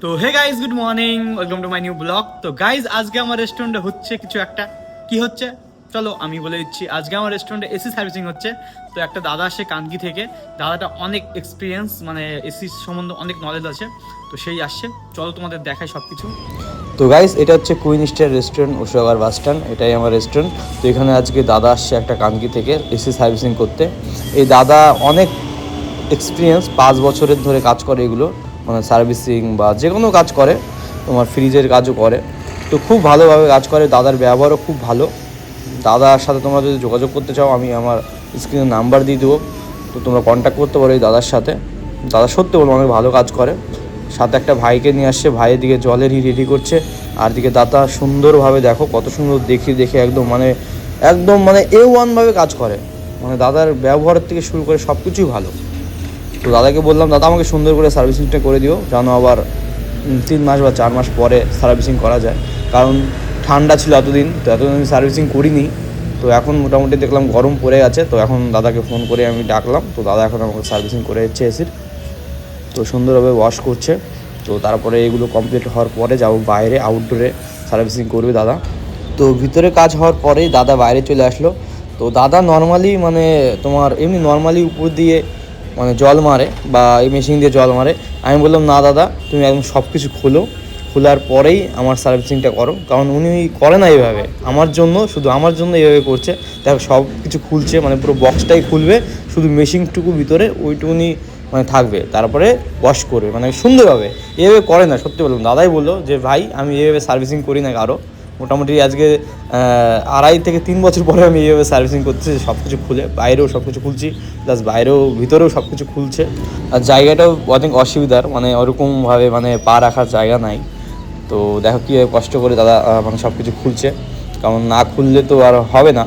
তো hey guys, good morning, welcome to my new blog. তো guys, আজকে আমার রেস্টুরেন্টে হচ্ছে কিছু একটা। কি হচ্ছে চলো আমি বলে দিচ্ছি। আজকে আমার রেস্টুরেন্টে এসি সার্ভিসিং হচ্ছে। তো একটা দাদা আসে কানকি থেকে, দাদাটা অনেক এক্সপিরিয়েন্স, মানে এসি সম্বন্ধে অনেক নলেজ আছে। তো সেই আসছে, চলো তোমাদের দেখাই সব কিছু। তো গাইস, এটা হচ্ছে কুইন স্টার রেস্টুরেন্ট, ওশোগার বাস স্ট্যান্ড, এটাই আমার রেস্টুরেন্ট। তো এখানে আজকে দাদা আসছে একটা কানকি থেকে এসি সার্ভিসিং করতে। এই দাদা অনেক এক্সপিরিয়েন্স, 5 বছরের ধরে কাজ করে এগুলো, মানে সার্ভিসিং বা যে কোনো কাজ করে, তোমার ফ্রিজের কাজও করে। তো খুব ভালোভাবে কাজ করে, দাদার ব্যবহারও খুব ভালো। দাদার সাথে তোমরা যদি যোগাযোগ করতে চাও, আমি আমার স্ক্রিনে নাম্বার দিয়ে দেবো, তো তোমরা কন্ট্যাক্ট করতে পারো এই দাদার সাথে। দাদা সত্যি বলবো অনেক ভালো কাজ করে। সাথে একটা ভাইকে নিয়ে আসছে, ভাইয়ের দিকে জলের রেডি করছে, আর দিকে দাদা সুন্দরভাবে দেখো কত সুন্দর দেখে একদম মানে A1 ভাবে কাজ করে। মানে দাদার ব্যবহারের থেকে শুরু করে সব কিছুই ভালো। তো দাদাকে বললাম, দাদা আমাকে সুন্দর করে সার্ভিসিংটা করে দিও, যেন আবার 3 মাস বা 4 মাস পরে সার্ভিসিং করা যায়। কারণ ঠান্ডা ছিল এতদিন, তো এতদিন আমি সার্ভিসিং করিনি। তো এখন মোটামুটি দেখলাম গরম পড়ে গেছে, তো এখন দাদাকে ফোন করে আমি ডাকলাম। তো দাদা এখন আমাকে সার্ভিসিং করে দিচ্ছে এসির। তো সুন্দরভাবে ওয়াশ করছে। তো তারপরে এগুলো কমপ্লিট হওয়ার পরে যাবো বাইরে, আউটডোরে সার্ভিসিং করবে দাদা। তো ভিতরে কাজ হওয়ার পরেই দাদা বাইরে চলে আসলো। তো দাদা নর্মালি মানে তোমার এমনি নর্মালি উপর দিয়ে মানে জল মারে, বা এই মেশিন দিয়ে জল মারে। আমি বললাম, না দাদা, তুমি একদম সব কিছু খোলার পরেই আমার সার্ভিসিংটা করো। কারণ উনি করে না এইভাবে, শুধু আমার জন্য এইভাবে করছে। দেখো সব কিছু খুলছে, মানে পুরো বক্সটাই খুলবে, শুধু মেশিনটুকু ভিতরে ওইটুকুনি মানে থাকবে, তারপরে ওয়াশ করবে, মানে সুন্দরভাবে। এভাবে করে না, সত্যি বললাম। দাদাই বললো যে ভাই, আমি এইভাবে সার্ভিসিং করি না কারো। মোটামুটি আজকে 2.5 থেকে 3 বছর পরে আমি এইভাবে সার্ভিসিং করতেছি, সব কিছু খুলে, বাইরেও সব কিছু খুলছি, প্লাস ভিতরেও সব কিছু খুলছে। আর জায়গাটাও অনেক অসুবিধার, মানে ওরকমভাবে মানে পা রাখার জায়গা নাই। তো দেখো কীভাবে কষ্ট করে দাদা মানে সব কিছু খুলছে, কারণ না খুললে তো আর হবে না।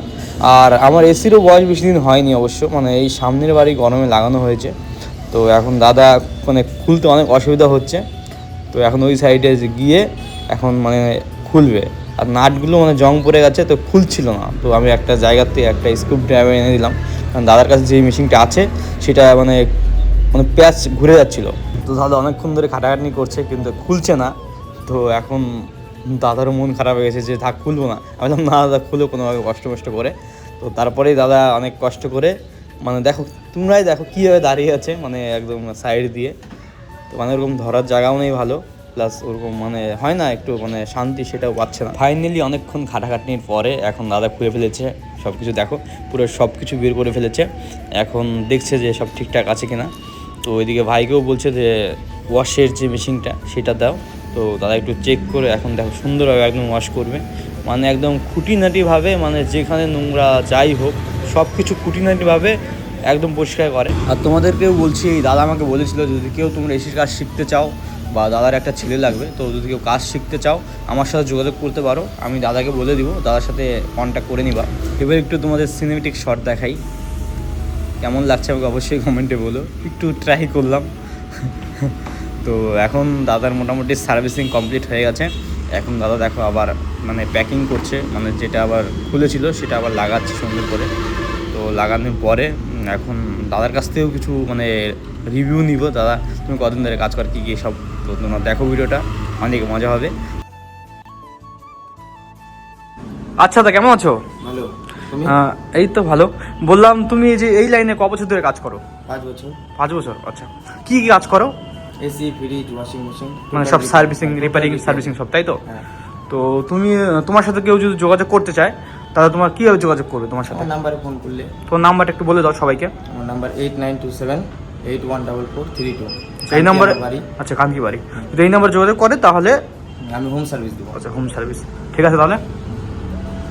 আর আমার এসিরও বয়স বেশি দিন হয়নি অবশ্য, মানে এই সামনের বাড়ি গরমে লাগানো হয়েছে। তো এখন দাদা মানে খুলতে অনেক অসুবিধা হচ্ছে। তো এখন ওই সাইডে গিয়ে এখন মানে খুলবে। আর নাটগুলো মানে জং পড়ে গেছে, তো খুলছিল না। তো আমি একটা জায়গার থেকে একটা স্ক্রু ড্রাইভার এনে দিলাম, কারণ দাদার কাছে যে মেশিনটা আছে সেটা মানে প্যাচ ঘুরে যাচ্ছিলো। তো দাদা অনেকক্ষণ ধরে খাটাখাটনি করছে, কিন্তু খুলছে না। তো এখন দাদারও মন খারাপ হয়ে গেছে যে থাক, খুলবো না। আমি বললাম, না দাদা, খুলো কোনোভাবে কষ্ট করে। তো তারপরেই দাদা অনেক কষ্ট করে, মানে দেখো, তোমরাই দেখো কীভাবে দাঁড়িয়ে আছে, মানে একদম সাইড দিয়ে। তো মানে ওরকম ধরার জায়গাও নেই ভালো, প্লাস ওরকম মানে হয় না একটু মানে শান্তি, সেটাও পাচ্ছে না। ফাইনালি অনেকক্ষণ খাটাখাটনির পরে এখন দাদা খুলে ফেলেছে সব কিছু। দেখো পুরো সব কিছু বের করে ফেলেছে। এখন দেখছে যে সব ঠিকঠাক আছে কিনা। তো ওইদিকে ভাইকেও বলছে যে ওয়াশের যে মেশিনটা সেটা দাও। তো দাদা একটু চেক করে এখন দেখো সুন্দরভাবে একদম ওয়াশ করবে, মানে একদম খুঁটিনাটিভাবে, মানে যেখানে নোংরা যাই হোক সব কিছু খুঁটিনাটিভাবে একদম পরিষ্কার করে। আর তোমাদেরকেও বলছি, দাদা আমাকে বলেছিল যদি কেউ তোমরা এসির কাজ শিখতে চাও, বা দাদার একটা ছেলে লাগবে, তো যদি কেউ কাজ শিখতে চাও আমার সাথে যোগাযোগ করতে পারো, আমি দাদাকে বলে দিব, দাদার সাথে কন্ট্যাক্ট করে নিবা। এবার একটু তোমাদের সিনেমেটিক শট দেখাই, কেমন লাগছে আমাকে অবশ্যই কমেন্টে বলো। একটু ট্রাই করলাম। তো এখন দাদার মোটামুটি সার্ভিসিং কমপ্লিট হয়ে গেছে। এখন দাদা দেখো আবার মানে প্যাকিং করছে, মানে যেটা আবার খুলেছিল সেটা আবার লাগাচ্ছে সুন্দর করে। তো লাগানোর পরে এখন দাদার কাছ থেকেও কিছু মানে রিভিউ নিব। দাদা তুমি কদিন ধরে কাজ কর, কী কী সব, তো তোমরা দেখো ভিডিওটা, অনেক মজা হবে। আচ্ছা দা, কেমন আছো? ভালো। এই তো ভালো। বললাম, তুমি এই যে এই লাইনে ক বছর ধরে কাজ করো? 5 বছর। 5 বছর, আচ্ছা। কি কি কাজ করো? এসি, ফ্রিজ, ওয়াশিং মেশিন, মানে সব সার্ভিসিং, রিপেয়ারিং, সার্ভিসিং সব, তাই তো? হ্যাঁ। তো তুমি, তোমার সাথে কেউ যদি যোগাযোগ করতে চায় তাহলে তোমার কীভাবে যোগাযোগ করবে তোমার সাথে? আমার নাম্বারে ফোন করলে। তোমার নাম্বারটা একটু বলে দাও সবাইকে। আমার নাম্বার 8927814432। এই নাম্বারে? আচ্ছা, কানকি বাড়ি। যদি এই নাম্বার যোগাযোগ করে তাহলে আমি হোম সার্ভিস দেবো। আচ্ছা, হোম সার্ভিস, ঠিক আছে তাহলে।